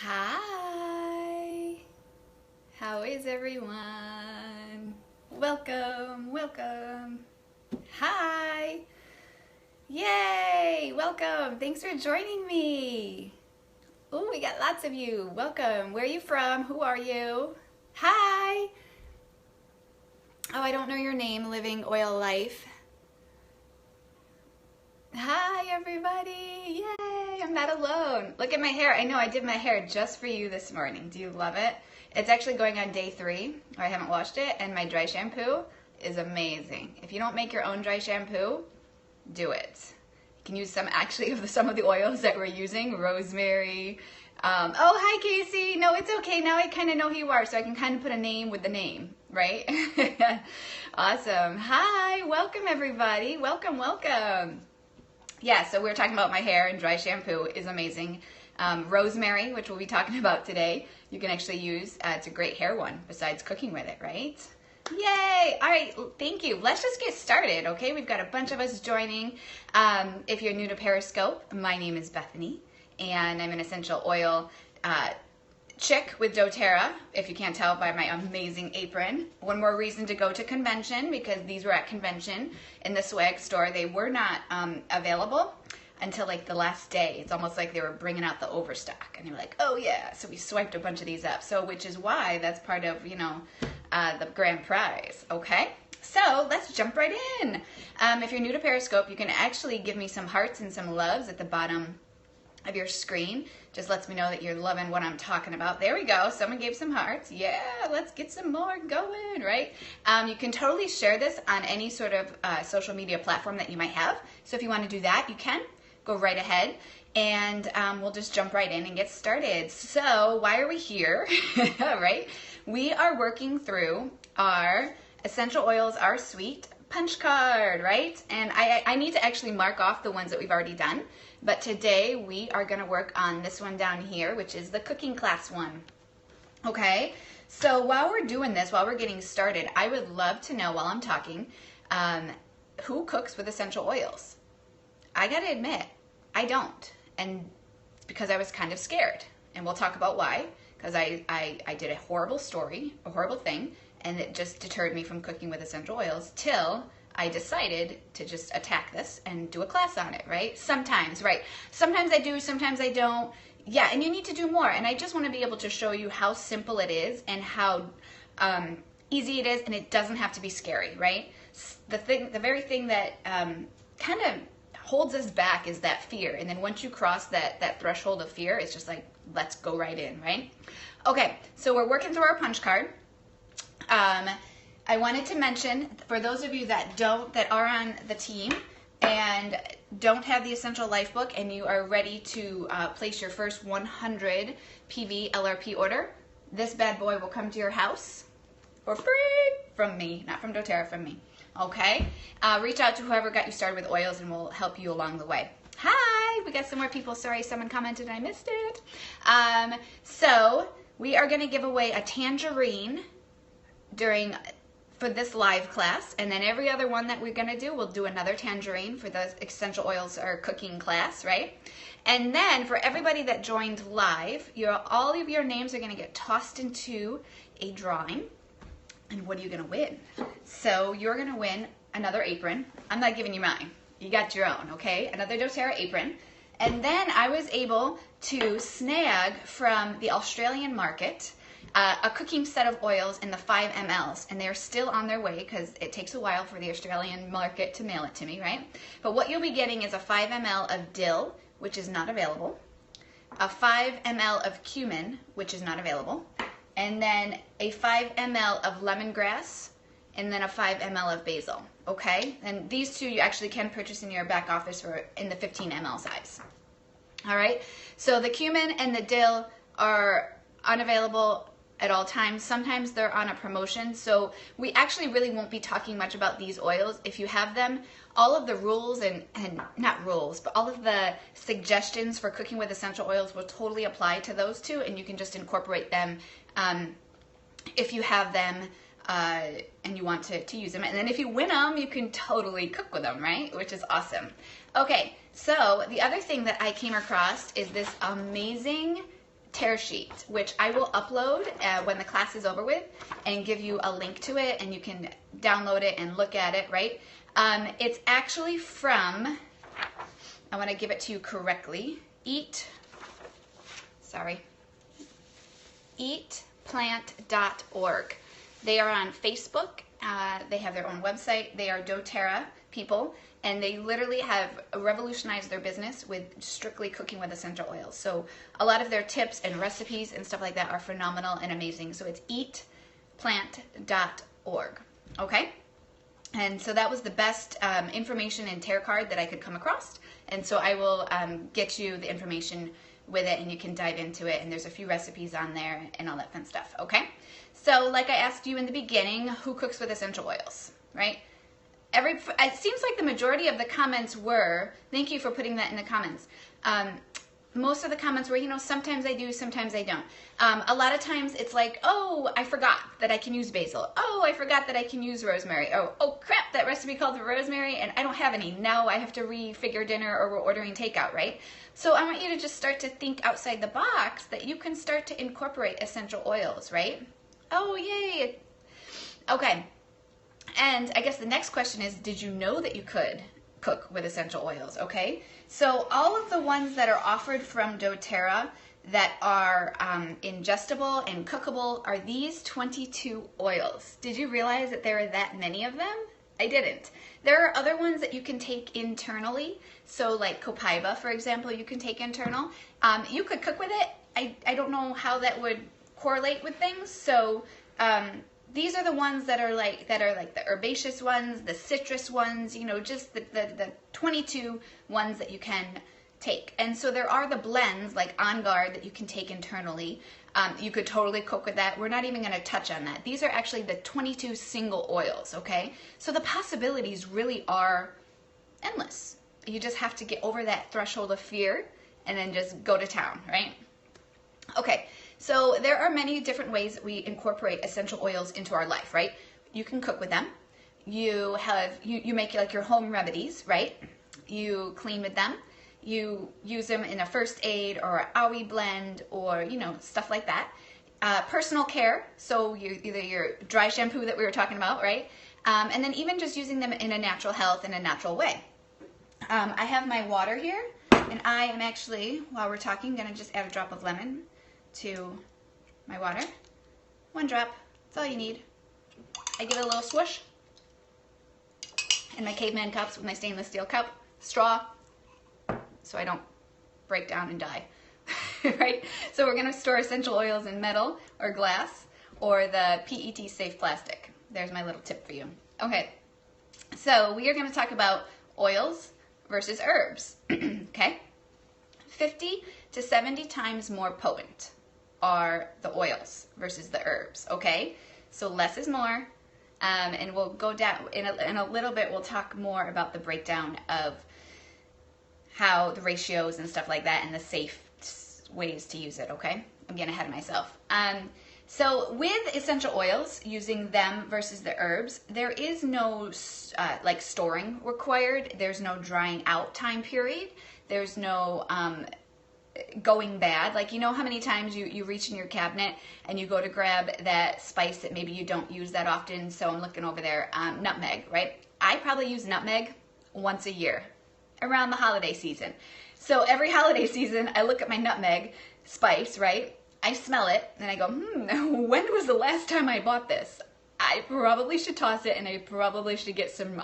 Hi, how is everyone? Welcome, welcome. Hi, yay, welcome. Thanks for joining me. Oh, we got lots of you. Welcome. Where are you from? Who are you? Hi. Oh, I don't know your name, Living Oil Life. Hi, everybody. Yay, I'm not alone. Look at my hair. I know I did my hair just for you this morning. Do you love it? It's actually going on day 3. I haven't washed it, and my dry shampoo is amazing. If you don't make your own dry shampoo, do it. You can use some of the oils that we're using. Rosemary. Oh, hi, Casey. No, it's okay. Now I kind of know who you are, so I can kind of put a name with the name, right? Awesome. Hi, welcome, everybody. Welcome, welcome. Yeah, so we're talking about my hair, and dry shampoo is amazing. Rosemary, which we'll be talking about today, you can actually use. It's a great hair one besides cooking with it, right? Yay! All right, thank you. Let's just get started, okay? We've got a bunch of us joining. If you're new to Periscope, my name is Bethany, and I'm an essential oil chick with doTERRA, if you can't tell by my amazing apron. One more reason to go to convention, because these were at convention in the swag store. They were not available until like the last day. It's almost like they were bringing out the overstock, and they were like, oh yeah, so we swiped a bunch of these up. So which is why that's part of, the grand prize, okay? So let's jump right in. If you're new to Periscope, you can actually give me some hearts and some loves at the bottom of your screen. Just lets me know that you're loving what I'm talking about. There we go. Someone gave some hearts. Yeah, let's get some more going, right? You can totally share this on any sort of social media platform that you might have. So if you want to do that, you can. Go right ahead, and we'll just jump right in and get started. So why are we here, right? We are working through our Essential Oils Are Sweet punch card, right? And I need to actually mark off the ones that we've already done. But today we are going to work on this one down here, which is the cooking class one. Okay, so while we're doing this, while we're getting started, I would love to know while I'm talking, who cooks with essential oils? I got to admit, I don't. And because I was kind of scared. And we'll talk about why. Because I did a horrible thing, and it just deterred me from cooking with essential oils till I decided to just attack this and do a class on it, right? Sometimes, right? Sometimes I do, sometimes I don't. Yeah, and you need to do more. And I just want to be able to show you how simple it is and how easy it is, and it doesn't have to be scary, right? The very thing that kind of holds us back is that fear. And then once you cross that threshold of fear, it's just like, let's go right in, right? Okay, so we're working through our punch card. I wanted to mention, for those of you that are on the team and don't have the Essential Life Book, and you are ready to place your first 100 PV LRP order, this bad boy will come to your house for free from me, not from doTERRA, from me. Okay? Reach out to whoever got you started with oils, and we'll help you along the way. Hi! We got some more people. Sorry, someone commented and I missed it. So we are going to give away a tangerine for this live class, and then every other one that we're going to do, we'll do another tangerine for the essential oils or cooking class, right? And then for everybody that joined live, all of your names are going to get tossed into a drawing. And what are you going to win? So you're going to win another apron. I'm not giving you mine. You got your own, okay? Another doTERRA apron. And then I was able to snag from the Australian market a cooking set of oils in the 5 mLs, and they're still on their way because it takes a while for the Australian market to mail it to me, right? But what you'll be getting is a 5 ml of dill, which is not available, a 5 ml of cumin, which is not available, and then a 5 ml of lemongrass, and then a 5 ml of basil, okay? And these two you actually can purchase in your back office in the 15 ml size. All right, so the cumin and the dill are unavailable at all times. Sometimes they're on a promotion, so we actually really won't be talking much about these oils. If you have them, all of the rules and not rules, but all of the suggestions for cooking with essential oils will totally apply to those two, and you can just incorporate them if you have them and you want to use them. And then if you win them, you can totally cook with them, right? Which is awesome. Okay, so the other thing that I came across is this amazing tear sheet, which I will upload when the class is over with and give you a link to it, and you can download it and look at it, right? It's actually from, I want to give it to you correctly, eatplant.org. They are on Facebook. They have their own website. They are doTERRA people, and they literally have revolutionized their business with strictly cooking with essential oils. So a lot of their tips and recipes and stuff like that are phenomenal and amazing. So it's eatplant.org, okay? And so that was the best information and tear card that I could come across. And so I will get you the information with it, and you can dive into it. And there's a few recipes on there and all that fun stuff, okay? So like I asked you in the beginning, who cooks with essential oils, right? It seems like the majority of the comments were, thank you for putting that in the comments. Most of the comments were, you know, sometimes I do, sometimes I don't. A lot of times it's like, oh, I forgot that I can use basil. Oh, I forgot that I can use rosemary. Oh crap, that recipe called for rosemary and I don't have any. Now I have to refigure dinner, or we're ordering takeout, right? So I want you to just start to think outside the box that you can start to incorporate essential oils, right? Oh, yay. Okay. And I guess the next question is, did you know that you could cook with essential oils, okay? So all of the ones that are offered from doTERRA that are ingestible and cookable are these 22 oils. Did you realize that there are that many of them? I didn't. There are other ones that you can take internally. So like copaiba, for example, you can take internal. You could cook with it. I don't know how that would correlate with things. So these are the ones that are like the herbaceous ones, the citrus ones, you know, just the 22 ones that you can take. And so there are the blends like On Guard that you can take internally. You could totally cook with that. We're not even going to touch on that. These are actually the 22 single oils, okay? So the possibilities really are endless. You just have to get over that threshold of fear and then just go to town, right? Okay. So there are many different ways that we incorporate essential oils into our life, right? You can cook with them. You make like your home remedies, right? You clean with them. You use them in a first aid or an owie blend, or, you know, stuff like that. Personal care, so either your dry shampoo that we were talking about, right? And then even just using them in a natural health in a natural way. I have my water here, and I am actually, while we're talking, going to just add a drop of lemon to my water. One drop, that's all you need. I give it a little swoosh. In my caveman cups with my stainless steel cup, straw, so I don't break down and die, right? So we're gonna store essential oils in metal or glass or the PET safe plastic. There's my little tip for you. Okay, so we are gonna talk about oils versus herbs, okay? 50 to 70 times more potent are the oils versus the herbs, okay? So less is more, and we'll go down, in a little bit, we'll talk more about the breakdown of how the ratios and stuff like that and the safe ways to use it, okay? I'm getting ahead of myself. So with essential oils, using them versus the herbs, there is no like storing required. There's no drying out time period. There's no going bad. Like, you know how many times you reach in your cabinet and you go to grab that spice that maybe you don't use that often. So I'm looking over there, nutmeg, right? I probably use nutmeg once a year around the holiday season. So every holiday season, I look at my nutmeg spice, right? I smell it and I go, when was the last time I bought this? I probably should toss it, and I probably should get some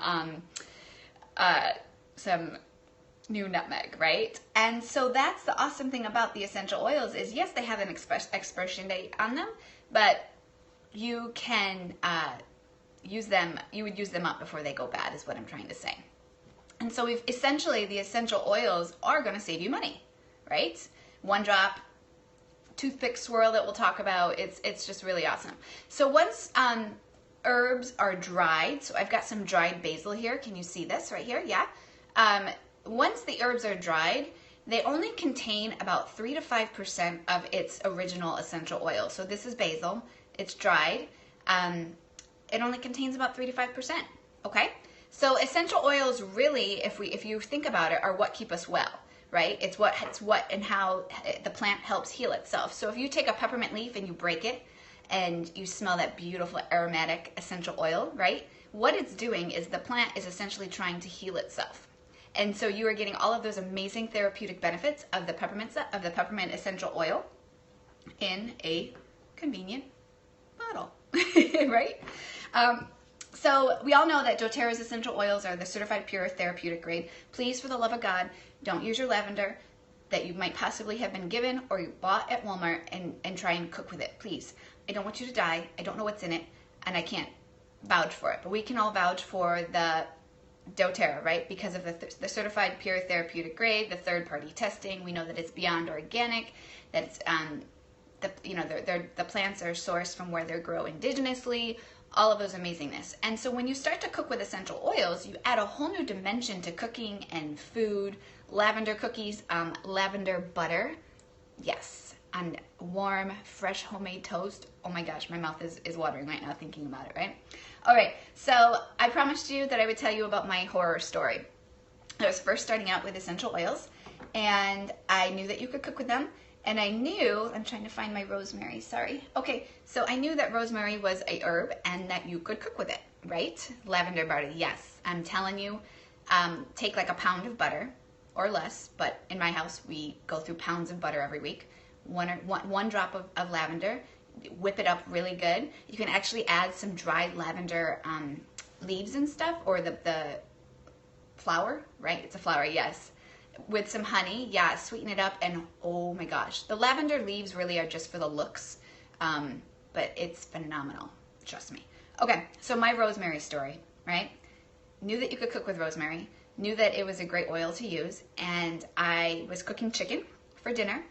new nutmeg, right? And so that's the awesome thing about the essential oils is, yes, they have an expiration date on them, but you can use them, you would use them up before they go bad is what I'm trying to say. And so essentially the essential oils are going to save you money, right? One drop, toothpick swirl that we'll talk about, it's just really awesome. So once herbs are dried, so I've got some dried basil here. Can you see this right here? Yeah. Once the herbs are dried, they only contain about 3 to 5% of its original essential oil. So this is basil. It's dried. It only contains about 3 to 5%. Okay. So essential oils really, if you think about it, are what keep us well, right? It's what and how the plant helps heal itself. So if you take a peppermint leaf and you break it and you smell that beautiful aromatic essential oil, right? What it's doing is the plant is essentially trying to heal itself. And so you are getting all of those amazing therapeutic benefits of the peppermint essential oil in a convenient bottle, right? So we all know that doTERRA's essential oils are the certified pure therapeutic grade. Please, for the love of God, don't use your lavender that you might possibly have been given or you bought at Walmart and try and cook with it. Please. I don't want you to die. I don't know what's in it, and I can't vouch for it. But we can all vouch for the doTERRA, right? Because of the certified pure therapeutic grade, the third-party testing. We know that it's beyond organic, that it's the plants are sourced from where they grow indigenously, all of those amazingness. And so when you start to cook with essential oils, you add a whole new dimension to cooking and food. Lavender cookies, lavender butter, yes, on warm, fresh homemade toast. Oh my gosh, my mouth is watering right now thinking about it, right? All right, so I promised you that I would tell you about my horror story. I was first starting out with essential oils, and I knew that you could cook with them. And I knew, I'm trying to find my rosemary, sorry. Okay, so I knew that rosemary was a herb and that you could cook with it, right? Lavender butter, yes. I'm telling you, take like a pound of butter or less, but in my house, we go through pounds of butter every week. One drop of lavender, whip it up really good. You can actually add some dried lavender leaves and stuff, or the flower, right? It's a flower, yes. With some honey, yeah, sweeten it up, and oh my gosh, the lavender leaves really are just for the looks, but it's phenomenal, trust me. Okay, so my rosemary story, right? Knew that you could cook with rosemary, knew that it was a great oil to use, and I was cooking chicken for dinner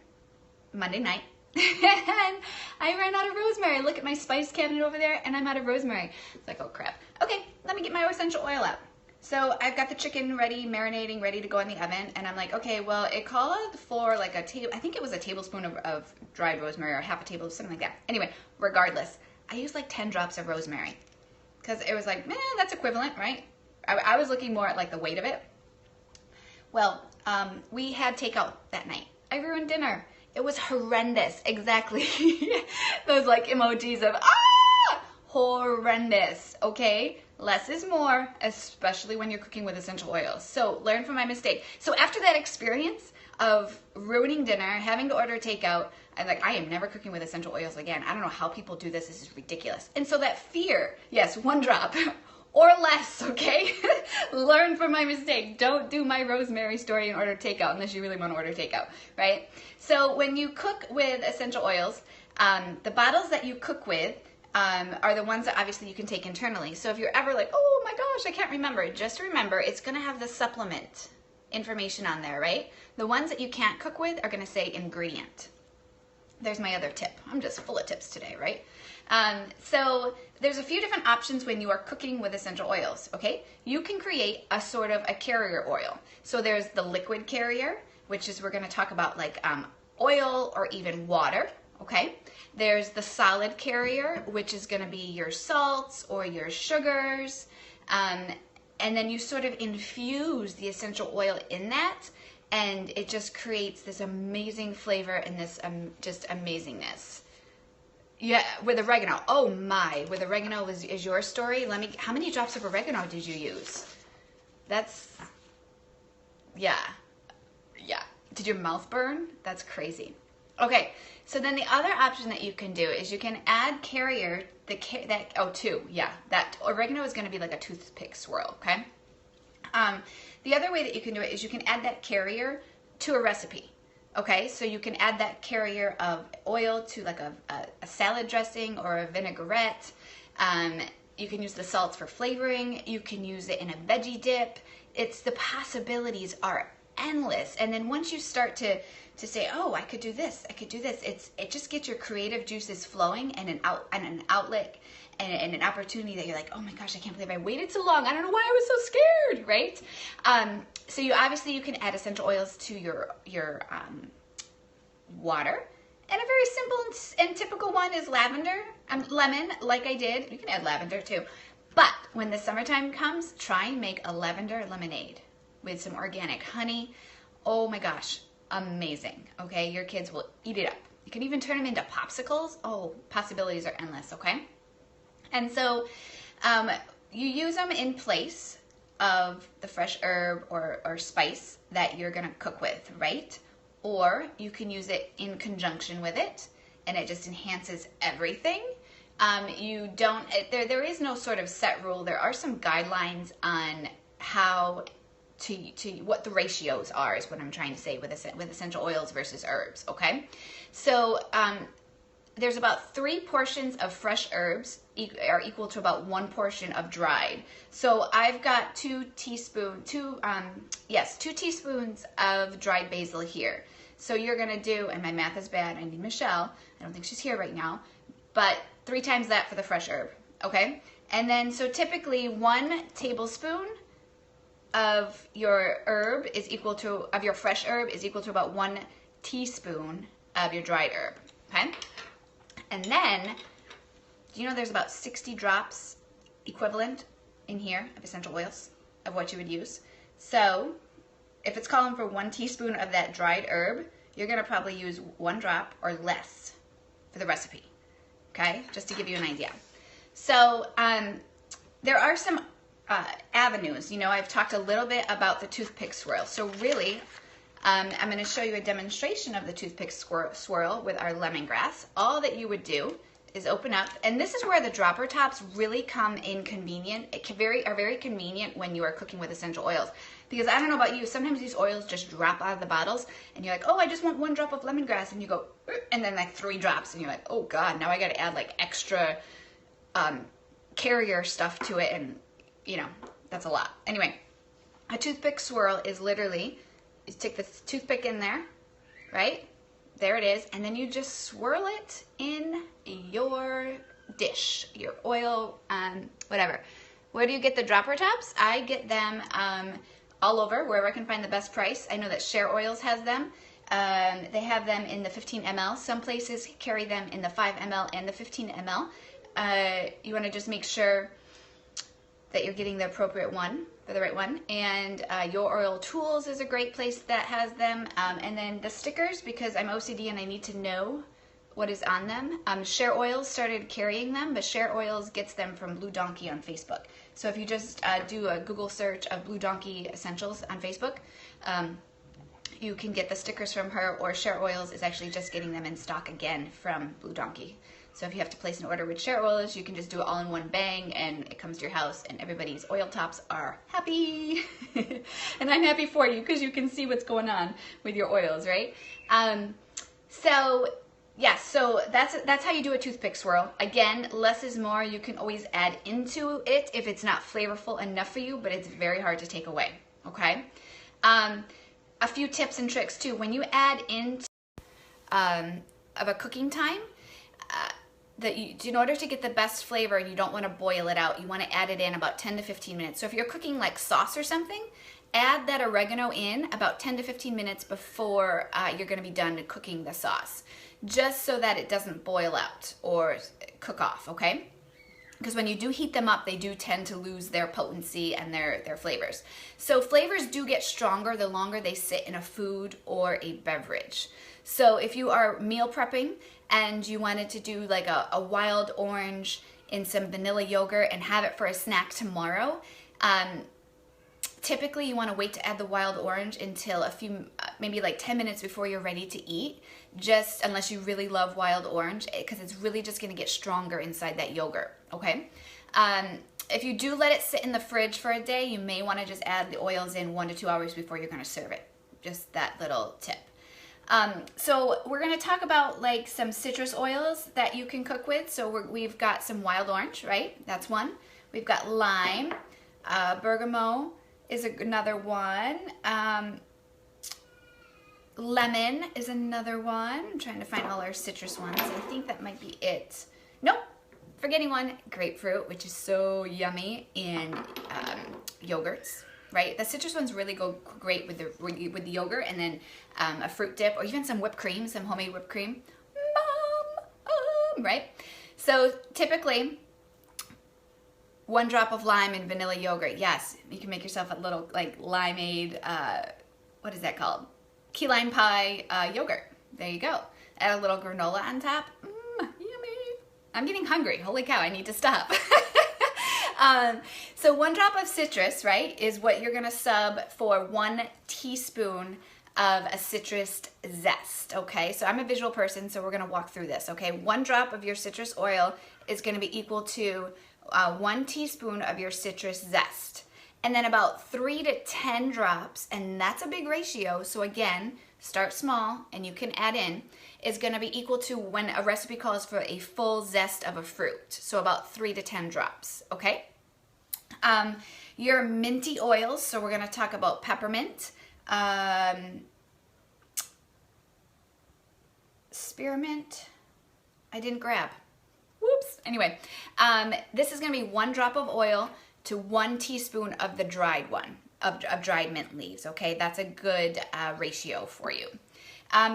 Monday night, and I ran out of rosemary. Look at my spice cabinet over there, and I'm out of rosemary. It's like, oh crap. Okay, let me get my essential oil out. So I've got the chicken ready, marinating, ready to go in the oven, and I'm like, okay, well, it called for like I think it was a tablespoon of dried rosemary, or half a tablespoon, something like that. Anyway, regardless, I used like 10 drops of rosemary, because it was like, man, that's equivalent, right? I was looking more at like the weight of it. Well, we had takeout that night. I ruined dinner. It was horrendous, exactly. Those like emojis of, horrendous, okay? Less is more, especially when you're cooking with essential oils. So learn from my mistake. So after that experience of ruining dinner, having to order takeout, I'm like, I am never cooking with essential oils again. I don't know how people do this. This is ridiculous. And so that fear, yes, 1 drop or less, okay? Learn from my mistake. Don't do my rosemary story and order takeout unless you really want to order takeout, right? So when you cook with essential oils, the bottles that you cook with are the ones that obviously you can take internally. So if you're ever like, oh my gosh, I can't remember, just remember it's going to have the supplement information on there, right? The ones that you can't cook with are going to say ingredient. There's my other tip. I'm just full of tips today, right? So there's a few different options when you are cooking with essential oils, okay? You can create a sort of a carrier oil. So there's the liquid carrier, which is we're going to talk about like oil or even water, okay? There's the solid carrier, which is going to be your salts or your sugars, and then you sort of infuse the essential oil in that, and it just creates this amazing flavor and this just amazingness. Yeah, with oregano. Oh my, with oregano is your story. How many drops of oregano did you use? That's, yeah. Did your mouth burn? That's crazy. Okay, so then the other option that you can do is you can add carrier, that oregano is going to be like a toothpick swirl, okay? The other way that you can do it is you can add that carrier to a recipe, okay? So you can add that carrier of oil to like a salad dressing or a vinaigrette. You can use the salts for flavoring. You can use it in a veggie dip. The possibilities are endless. And then once you start to say, oh, I could do this, it just gets your creative juices flowing and an outlet and an opportunity that you're like, oh my gosh, I can't believe I waited so long. I don't know why I was so scared, right? So you can add essential oils to your water. And a very simple and typical one is lemon, like I did. You can add lavender too. But when the summertime comes, try and make a lavender lemonade with some organic honey Oh my gosh, amazing. Okay, your kids will eat it up. You can even turn them into popsicles. Oh, possibilities are endless, okay? And so you use them in place of the fresh herb or spice that you're gonna cook with, right? Or you can use it in conjunction with it, and it just enhances everything. You don't, there is no sort of set rule. There are some guidelines on how to what the ratios are, is what I'm trying to say with essential oils versus herbs, okay? So there's about 3 portions of fresh herbs are equal to about 1 portion of dried. So I've got 2 teaspoons of dried basil here. So you're gonna do, and my math is bad, I need Michelle, I don't think she's here right now, but 3 times that for the fresh herb, okay? And then, so typically 1 tablespoon of your herb is equal to, of your fresh herb is equal to about 1 teaspoon of your dried herb, okay? And then, do you know there's about 60 drops equivalent in here of essential oils of what you would use? So if it's calling for 1 teaspoon of that dried herb, you're gonna probably use 1 drop or less for the recipe, okay? Just to give you an idea. So there are some avenues. You know, I've talked a little bit about the toothpick swirl. So really, I'm going to show you a demonstration of the toothpick swirl with our lemongrass. All that you would do is open up, and this is where the dropper tops really come in convenient. It are very convenient when you are cooking with essential oils. Because I don't know about you, sometimes these oils just drop out of the bottles, and you're like, oh, I just want 1 drop of lemongrass, and you go, and then like 3 drops, and you're like, oh God, now I got to add like extra carrier stuff to it, and you know, that's a lot. Anyway, a toothpick swirl is literally, you stick the toothpick in there, right? There it is, and then you just swirl it in your dish, your oil, whatever. Where do you get the dropper tops? I get them all over, wherever I can find the best price. I know that Share Oils has them. They have them in the 15 ml. Some places carry them in the 5 ml and the 15 ml. You want to just make sure that you're getting the appropriate one, for the right one. And Your Oil Tools is a great place that has them. And then the stickers, because I'm OCD and I need to know what is on them. Share Oils started carrying them, but Share Oils gets them from Blue Donkey on Facebook. So if you just do a Google search of Blue Donkey Essentials on Facebook, you can get the stickers from her, or Share Oils is actually just getting them in stock again from Blue Donkey. So if you have to place an order with Share Oils, you can just do it all in one bang, and it comes to your house, and everybody's oil tops are happy. And I'm happy for you, because you can see what's going on with your oils, right? So that's how you do a toothpick swirl. Again, less is more. You can always add into it if it's not flavorful enough for you, but it's very hard to take away, okay? A few tips and tricks too. When you add into of a cooking time, in order to get the best flavor, you don't want to boil it out. You want to add it in about 10 to 15 minutes. So if you're cooking like sauce or something, add that oregano in about 10 to 15 minutes before you're going to be done cooking the sauce, just so that it doesn't boil out or cook off, okay? Because when you do heat them up, they do tend to lose their potency and their flavors. So flavors do get stronger the longer they sit in a food or a beverage. So if you are meal prepping and you wanted to do like a wild orange in some vanilla yogurt and have it for a snack tomorrow, typically you want to wait to add the wild orange until maybe like 10 minutes before you're ready to eat, just unless you really love wild orange, because it's really just going to get stronger inside that yogurt, okay? If you do let it sit in the fridge for a day, you may want to just add the oils in 1 to 2 hours before you're going to serve it. Just that little tip. So we're going to talk about like some citrus oils that you can cook with. So we've got some wild orange, right? That's one. We've got lime, bergamot is another one. Lemon is another one. I'm trying to find all our citrus ones. I think that might be it. Nope, forgetting one. Grapefruit, which is so yummy in yogurts, right? The citrus ones really go great with the yogurt, and then a fruit dip, or even some whipped cream, some homemade whipped cream. Right? So typically, 1 drop of lime in vanilla yogurt. Yes, you can make yourself a little like limeade what is that called? Key lime pie yogurt. There you go. Add a little granola on top. Yummy. I'm getting hungry. Holy cow, I need to stop. So 1 drop of citrus, right, is what you're gonna sub for 1 teaspoon of a citrus zest, okay? So I'm a visual person, so we're gonna walk through this, okay? 1 drop of your citrus oil is gonna be equal to 1 teaspoon of your citrus zest. And then about 3 to 10 drops, and that's a big ratio, so again, start small and you can add in, is gonna be equal to when a recipe calls for a full zest of a fruit. So about 3 to 10 drops, okay? Your minty oils, so we're gonna talk about peppermint, spearmint, I didn't grab. Whoops. Anyway, this is gonna be 1 drop of oil to 1 teaspoon of the dried one, of dried mint leaves, okay? That's a good ratio for you.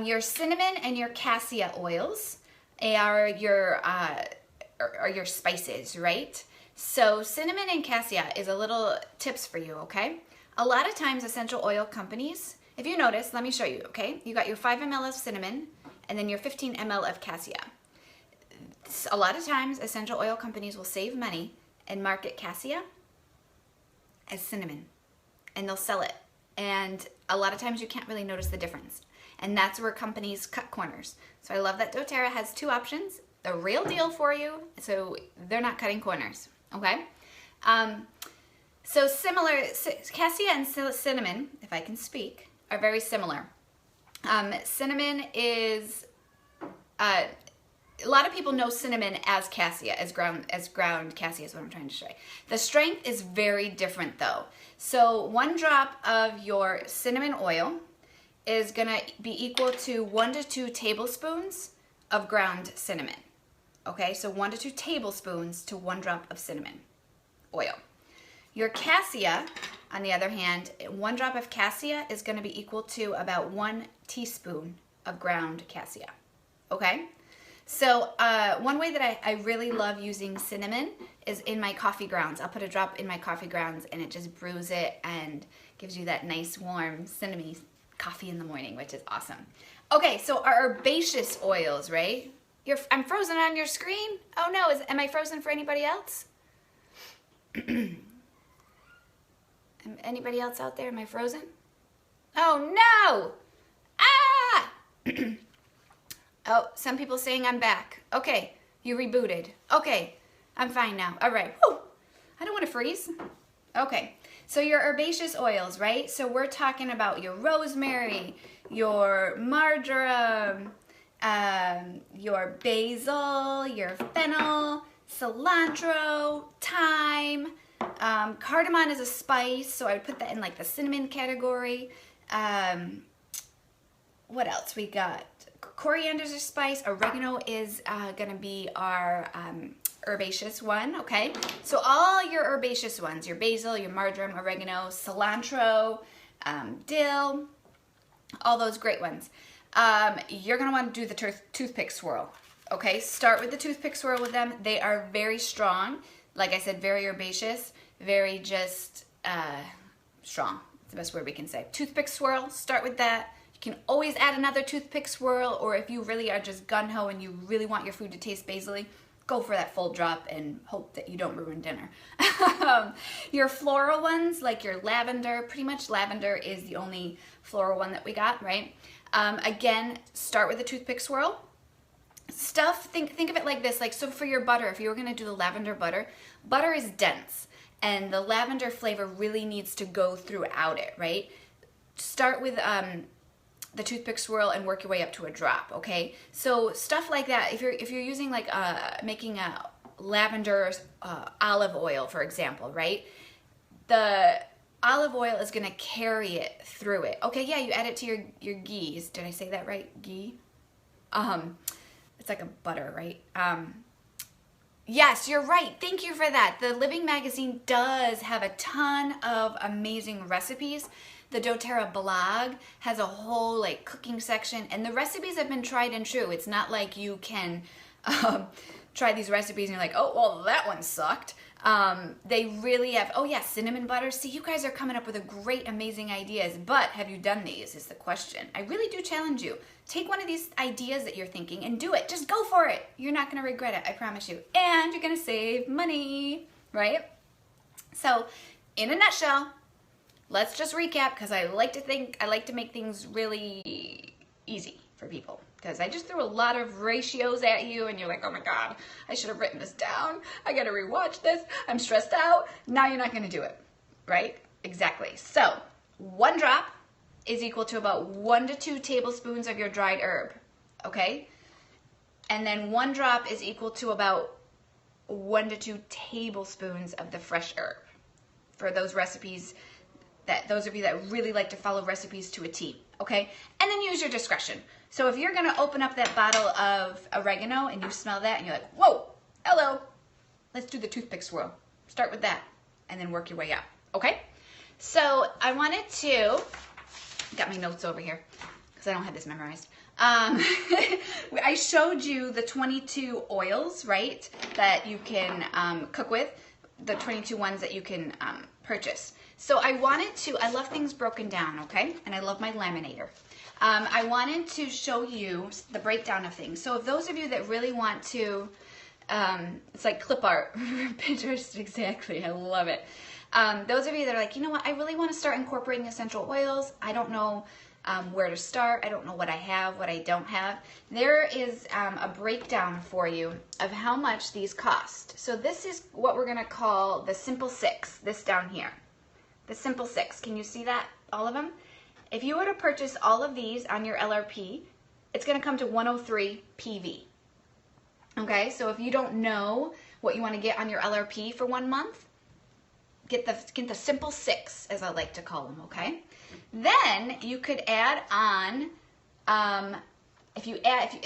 Your cinnamon and your cassia oils are your spices, right? So cinnamon and cassia is a little tips for you, okay? A lot of times essential oil companies, if you notice, let me show you, okay? You got your 5 ml of cinnamon and then your 15 ml of cassia. A lot of times essential oil companies will save money and market cassia as cinnamon, and they'll sell it. And a lot of times you can't really notice the difference. And that's where companies cut corners. So I love that doTERRA has 2 options, the real deal for you, so they're not cutting corners, okay? So similar, cassia and cinnamon, if I can speak, are very similar. Cinnamon is, a lot of people know cinnamon as cassia, as ground cassia is what I'm trying to say. The strength is very different though. So 1 drop of your cinnamon oil is gonna be equal to 1 to 2 tablespoons of ground cinnamon. Okay, so 1 to 2 tablespoons to 1 drop of cinnamon oil. Your cassia, on the other hand, 1 drop of cassia is gonna be equal to about 1 teaspoon of ground cassia, okay? So one way that I really love using cinnamon is in my coffee grounds. I'll put a drop in my coffee grounds and it just brews it and gives you that nice warm cinnamony coffee in the morning, which is awesome. Okay, so our herbaceous oils, right? I'm frozen on your screen? Oh no, am I frozen for anybody else? Anybody else out there? Am I frozen? Oh no! Ah! Oh, some people saying I'm back. Okay, you rebooted. Okay, I'm fine now. All right. Whew. I don't want to freeze. Okay, so your herbaceous oils, right? So we're talking about your rosemary, your marjoram, your basil, your fennel, cilantro, thyme. Cardamom is a spice, so I would put that in like the cinnamon category. What else we got? Coriander is a spice. Oregano is gonna be our herbaceous one, okay? So all your herbaceous ones, your basil, your marjoram, oregano, cilantro, dill, all those great ones. You're gonna wanna do the toothpick swirl, okay? Start with the toothpick swirl with them. They are very strong. Like I said, very herbaceous, very just strong. That's the best word we can say. Toothpick swirl, start with that. You can always add another toothpick swirl, or if you really are just gun-ho and you really want your food to taste basil-y, go for that full drop and hope that you don't ruin dinner. Your floral ones, like your lavender, pretty much lavender is the only floral one that we got, right? Again, start with the toothpick swirl. Think of it like this, like, so for your butter, if you were gonna do the lavender butter, butter is dense and the lavender flavor really needs to go throughout it, right? Start with the toothpick swirl and work your way up to a drop, okay? So stuff like that, if you're using like making a lavender olive oil, for example, right? The olive oil is gonna carry it through it. Okay, yeah, you add it to your ghee. Did I say that right? Ghee? It's like a butter, right? Yes, you're right. Thank you for that. The Living Magazine does have a ton of amazing recipes. The doTERRA blog has a whole like cooking section, and the recipes have been tried and true. It's not like you can try these recipes and you're like, oh, well, that one sucked. They really have, oh yeah, cinnamon butter. See, you guys are coming up with a great, amazing ideas, but have you done these is the question. I really do challenge you. Take one of these ideas that you're thinking and do it. Just go for it. You're not gonna regret it, I promise you. And you're gonna save money, right? So, in a nutshell, let's just recap, because I like to make things really easy for people. Because I just threw a lot of ratios at you and you're like, oh my God, I should have written this down. I gotta rewatch this. I'm stressed out. Now you're not gonna do it, right? Exactly. So 1 drop is equal to about 1 to 2 tablespoons of your dried herb, okay? And then 1 drop is equal to about 1 to 2 tablespoons of the fresh herb for those recipes, that those of you that really like to follow recipes to a T, okay? And then use your discretion. So if you're gonna open up that bottle of oregano and you smell that and you're like, whoa, hello, let's do the toothpick swirl. Start with that and then work your way up, okay? So I wanted to, got my notes over here because I don't have this memorized. I showed you the 22 oils, right, that you can cook with, the 22 ones that you can purchase. So I wanted to, I love things broken down, okay? And I love my laminator. I wanted to show you the breakdown of things. So if those of you that really want to, it's like clip art, Pinterest, exactly, I love it. Those of you that are like, you know what, I really want to start incorporating essential oils. I don't know where to start. I don't know what I have, what I don't have. There is a breakdown for you of how much these cost. So this is what we're going to call the Simple 6, this down here. The Simple 6, can you see that, all of them? If you were to purchase all of these on your LRP, it's going to come to 103 PV. Okay, so if you don't know what you want to get on your LRP for 1 month, get the Simple 6, as I like to call them, okay? Then you could add on,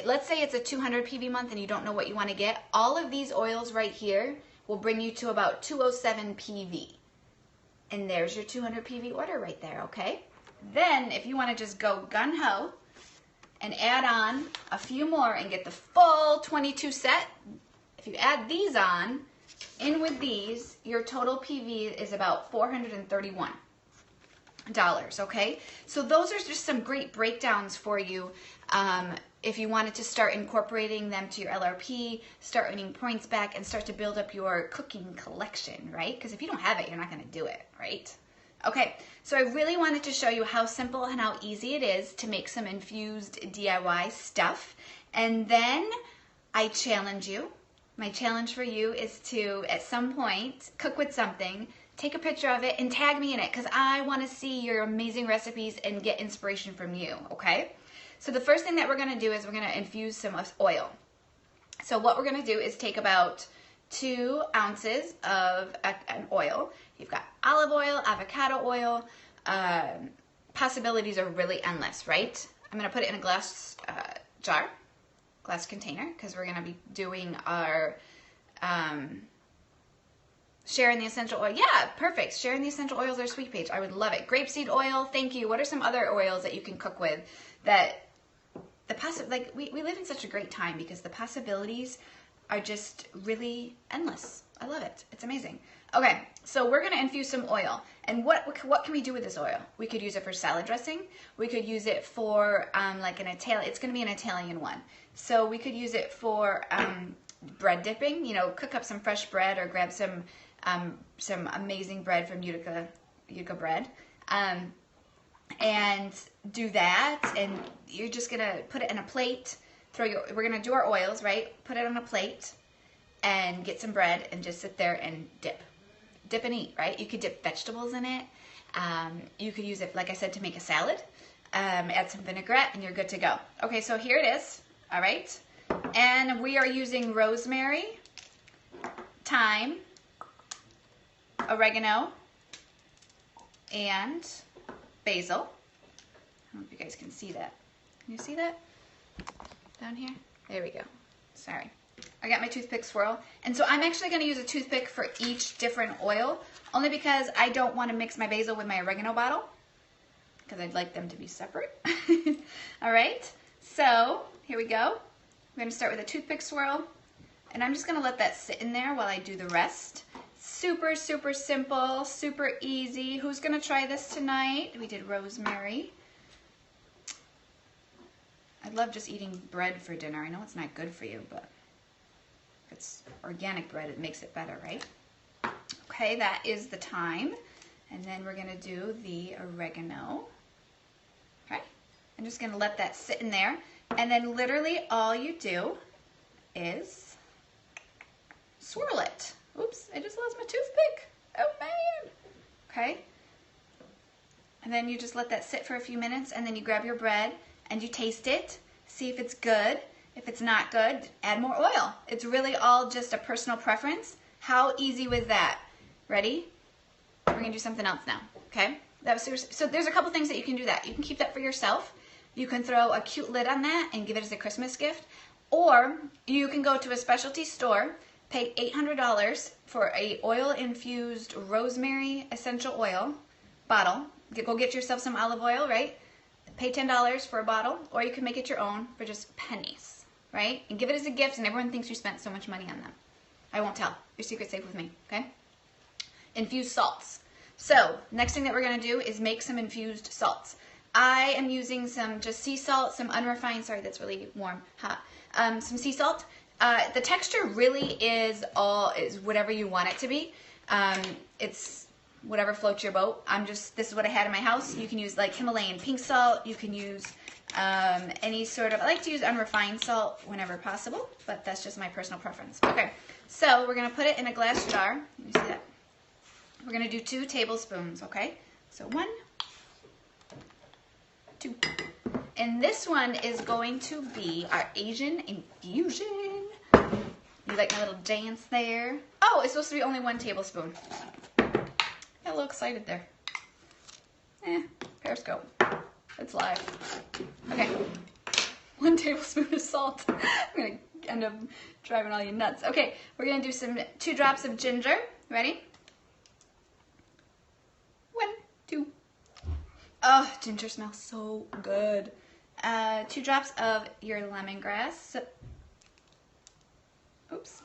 let's say it's a 200 PV month and you don't know what you want to get, all of these oils right here will bring you to about 207 PV. And there's your 200 PV order right there, okay? Then, if you want to just go gun-ho and add on a few more and get the full 22 set, if you add these on, in with these, your total PV is about $431, okay? So those are just some great breakdowns for you if you wanted to start incorporating them to your LRP, start earning points back, and start to build up your cooking collection, right? Because if you don't have it, you're not going to do it, right? Okay, so I really wanted to show you how simple and how easy it is to make some infused DIY stuff. And then I challenge you. My challenge for you is to, at some point, cook with something, take a picture of it, and tag me in it, because I want to see your amazing recipes and get inspiration from you, okay? So the first thing that we're going to do is we're going to infuse some oil. So what we're going to do is take about 2 ounces of an oil. You've got olive oil, avocado oil. Possibilities are really endless, right? I'm going to put it in a glass jar, glass container, because we're going to be doing our sharing the essential oil. Yeah, perfect. Sharing the essential oils or sweet page. I would love it. Grapeseed oil, thank you. What are some other oils that you can cook with that we live in such a great time because the possibilities are just really endless. I love it. It's amazing. Okay, so we're going to infuse some oil. And what can we do with this oil? We could use it for salad dressing. We could use it for like an Italian, it's going to be an Italian one. So we could use it for bread dipping, you know, cook up some fresh bread or grab some amazing bread from Utica bread. And do that, and you're just going to put it in a plate. We're going to do our oils, right? Put it on a plate and get some bread and just sit there and dip. Dip and eat, right? You could dip vegetables in it. You could use it, like I said, to make a salad. Add some vinaigrette and you're good to go. Okay, so here it is, all right? And we are using rosemary, thyme, oregano, and basil. I don't know if you guys can see that. Can you see that? Down here? There we go. Sorry. I got my toothpick swirl. And so I'm actually going to use a toothpick for each different oil, only because I don't want to mix my basil with my oregano bottle, because I'd like them to be separate. All right. So here we go. We're going to start with a toothpick swirl. And I'm just gonna let that sit in there while I do the rest. Super, super simple, super easy. Who's gonna try this tonight? We did rosemary. I love just eating bread for dinner. I know it's not good for you, but if it's organic bread, it makes it better, right? Okay, that is the thyme. And then we're gonna do the oregano. Okay, I'm just gonna let that sit in there. And then literally all you do is swirl it. Oops, I just lost my toothpick. Oh man. Okay. And then you just let that sit for a few minutes, and then you grab your bread and you taste it, see if it's good. If it's not good, add more oil. It's really all just a personal preference. How easy was that? Ready? We're gonna do something else now, okay? That was seriously, so there's a couple things that you can do that. You can keep that for yourself. You can throw a cute lid on that and give it as a Christmas gift. Or you can go to a specialty store, pay $800 for a oil-infused rosemary essential oil bottle. Go get yourself some olive oil, right? Pay $10 for a bottle, or you can make it your own for just pennies, right? And give it as a gift, and everyone thinks you spent so much money on them. I won't tell. Your secret's safe with me, okay? Infused salts. So, next thing that we're gonna do is make some infused salts. I am using some just sea salt, some unrefined, sorry, that's really warm, hot. Some sea salt. The texture really is whatever you want it to be. It's whatever floats your boat. This is what I had in my house. You can use like Himalayan pink salt. You can use any sort of, I like to use unrefined salt whenever possible, but that's just my personal preference. Okay, so we're gonna put it in a glass jar. Let me see that. We're gonna do 2 tablespoons, okay? So 1, 2. And this one is going to be our Asian infusion. You like my little dance there? Oh, it's supposed to be only 1 tablespoon. Got a little excited there. Periscope. It's live. Okay. 1 tablespoon of salt. I'm gonna end up driving all you nuts. Okay, we're gonna do 2 drops of ginger. Ready? 1, 2. Oh, ginger smells so good. 2 drops of your lemongrass. Oops.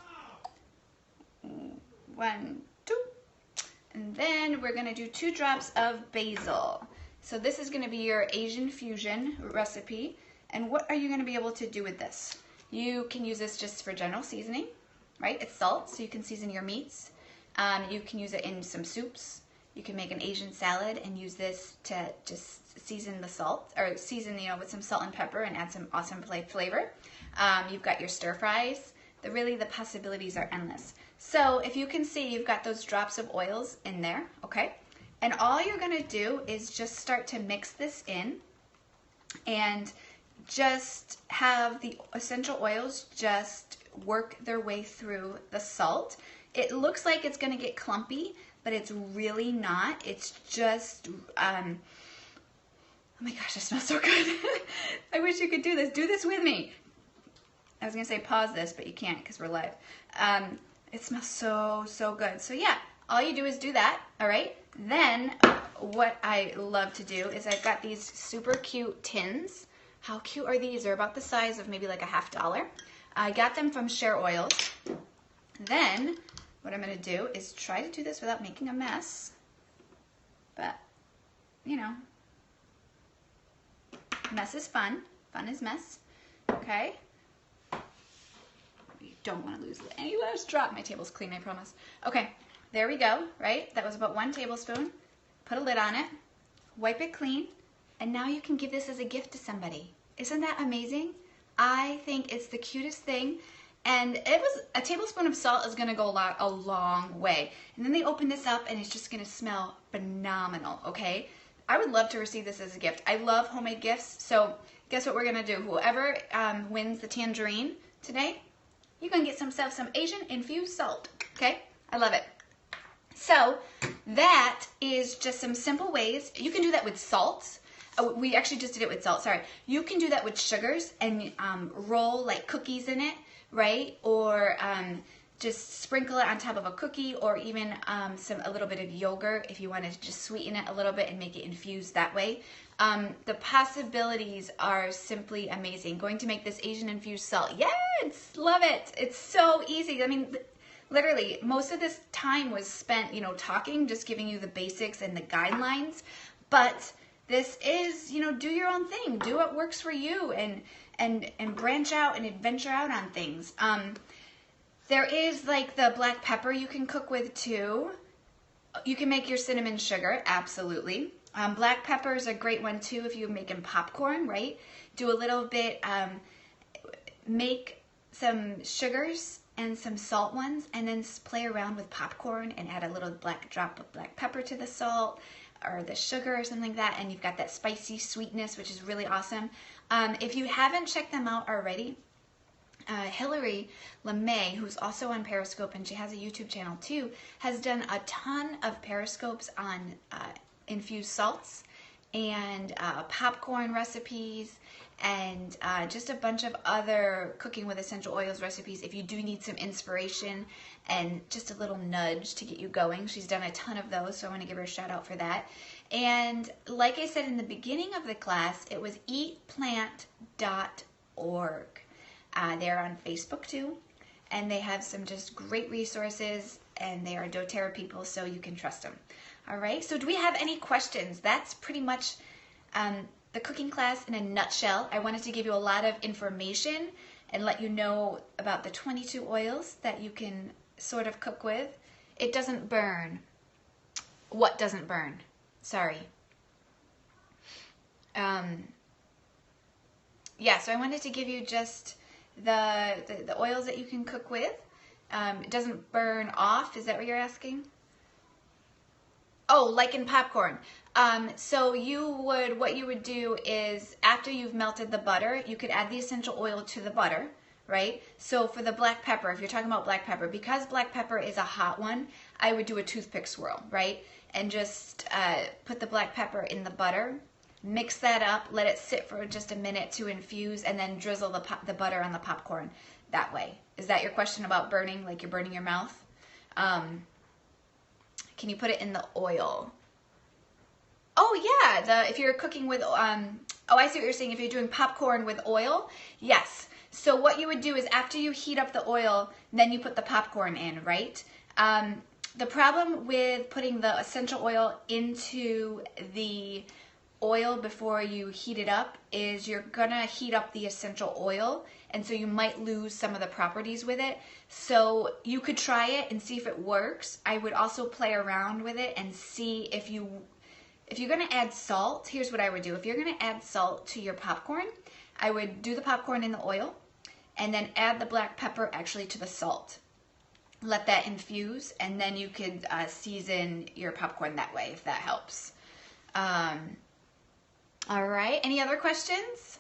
1, 2. And then we're gonna do 2 drops of basil. So this is gonna be your Asian fusion recipe. And what are you gonna be able to do with this? You can use this just for general seasoning, right? It's salt, so you can season your meats. You can use it in some soups. You can make an Asian salad and use this to just season the salt, or season, with some salt and pepper and add some awesome flavor. You've got your stir fries. Really, the possibilities are endless. So if you can see, you've got those drops of oils in there, okay? And all you're gonna do is just start to mix this in and just have the essential oils just work their way through the salt. It looks like it's gonna get clumpy, but it's really not. It's just, oh my gosh, it smells so good. I wish you could do this. Do this with me. I was gonna say pause this, but you can't because we're live. It smells so, so good. So yeah, all you do is do that, all right? Then what I love to do is I've got these super cute tins. How cute are these? They're about the size of maybe like a $50. I got them from Share Oils. Then what I'm gonna do is try to do this without making a mess. But, mess is fun. Fun is mess, okay? You don't wanna lose any last drop. My table's clean, I promise. Okay, there we go, right? That was about 1 tablespoon. Put a lid on it, wipe it clean, and now you can give this as a gift to somebody. Isn't that amazing? I think it's the cutest thing. And a tablespoon of salt is gonna go a long way. And then they open this up and it's just gonna smell phenomenal, okay? I would love to receive this as a gift. I love homemade gifts, so guess what we're gonna do? Whoever wins the tangerine today, you're gonna get some Asian infused salt, okay? I love it. So that is just some simple ways. You can do that with salt. Oh, we actually just did it with salt, sorry. You can do that with sugars and roll like cookies in it, right? Or just sprinkle it on top of a cookie, or even a little bit of yogurt if you want to just sweeten it a little bit and make it infused that way. The possibilities are simply amazing. Going to make this Asian infused salt. Yes, love it. It's so easy. I mean, literally, most of this time was spent, talking, just giving you the basics and the guidelines. But this is, do your own thing. Do what works for you, and branch out and adventure out on things. There is like the black pepper you can cook with too. You can make your cinnamon sugar, absolutely. Black pepper is a great one too if you're making popcorn, right? Do a little bit, make some sugars and some salt ones, and then play around with popcorn and add a little drop of black pepper to the salt or the sugar or something like that, and you've got that spicy sweetness, which is really awesome. If you haven't checked them out already, Hillary LeMay, who's also on Periscope, and she has a YouTube channel too, has done a ton of Periscopes on infused salts and popcorn recipes, and just a bunch of other cooking with essential oils recipes if you do need some inspiration and just a little nudge to get you going. She's done a ton of those, so I want to give her a shout out for that. And like I said in the beginning of the class, it was eatplant.org. They're on Facebook too, and they have some just great resources, and they are doTERRA people, so you can trust them. All right, so do we have any questions? That's pretty much the cooking class in a nutshell. I wanted to give you a lot of information and let you know about the 22 oils that you can sort of cook with. It doesn't burn. What doesn't burn? Sorry. Yeah, so I wanted to give you just the oils that you can cook with. It doesn't burn off. Is that what you're asking? Oh, like in popcorn. So what you would do is, after you've melted the butter, you could add the essential oil to the butter, right? So for the black pepper, if you're talking about black pepper, because black pepper is a hot one, I would do a toothpick swirl, right? And just put the black pepper in the butter, mix that up, let it sit for just a minute to infuse, and then drizzle the butter on the popcorn that way. Is that your question about burning, like you're burning your mouth? Can you put it in the oil? Oh yeah, if you're cooking with, oh, I see what you're saying. If you're doing popcorn with oil, yes. So what you would do is, after you heat up the oil, then you put the popcorn in, right? The problem with putting the essential oil into the oil before you heat it up is you're gonna heat up the essential oil, and so you might lose some of the properties with it. So you could try it and see if it works. I would also play around with it and see if you're gonna add salt. Here's what I would do. If you're gonna add salt to your popcorn, I would do the popcorn in the oil and then add the black pepper actually to the salt. Let that infuse, and then you could season your popcorn that way, if that helps. All right, any other questions?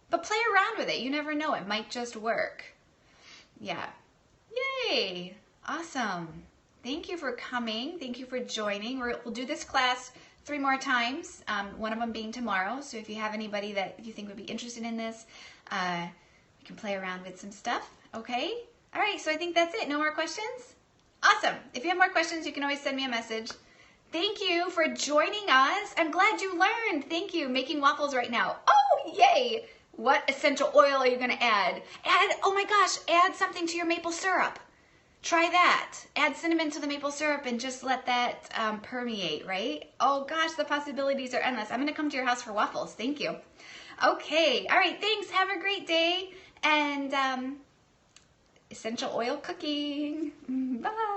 But play around with it. You never know, it might just work. Yeah. Yay, awesome. Thank you for coming. Thank you for joining. We'll do this class 3 more times, one of them being tomorrow. So if you have anybody that you think would be interested in this, you can play around with some stuff, okay? All right, so I think that's it. No more questions? Awesome. If you have more questions, you can always send me a message. Thank you for joining us. I'm glad you learned. Thank you. Making waffles right now. Oh, yay. What essential oil are you going to add? Oh my gosh, add something to your maple syrup. Try that. Add cinnamon to the maple syrup and just let that permeate, right? Oh gosh, the possibilities are endless. I'm going to come to your house for waffles. Thank you. Okay. All right. Thanks. Have a great day. And essential oil cooking. Bye.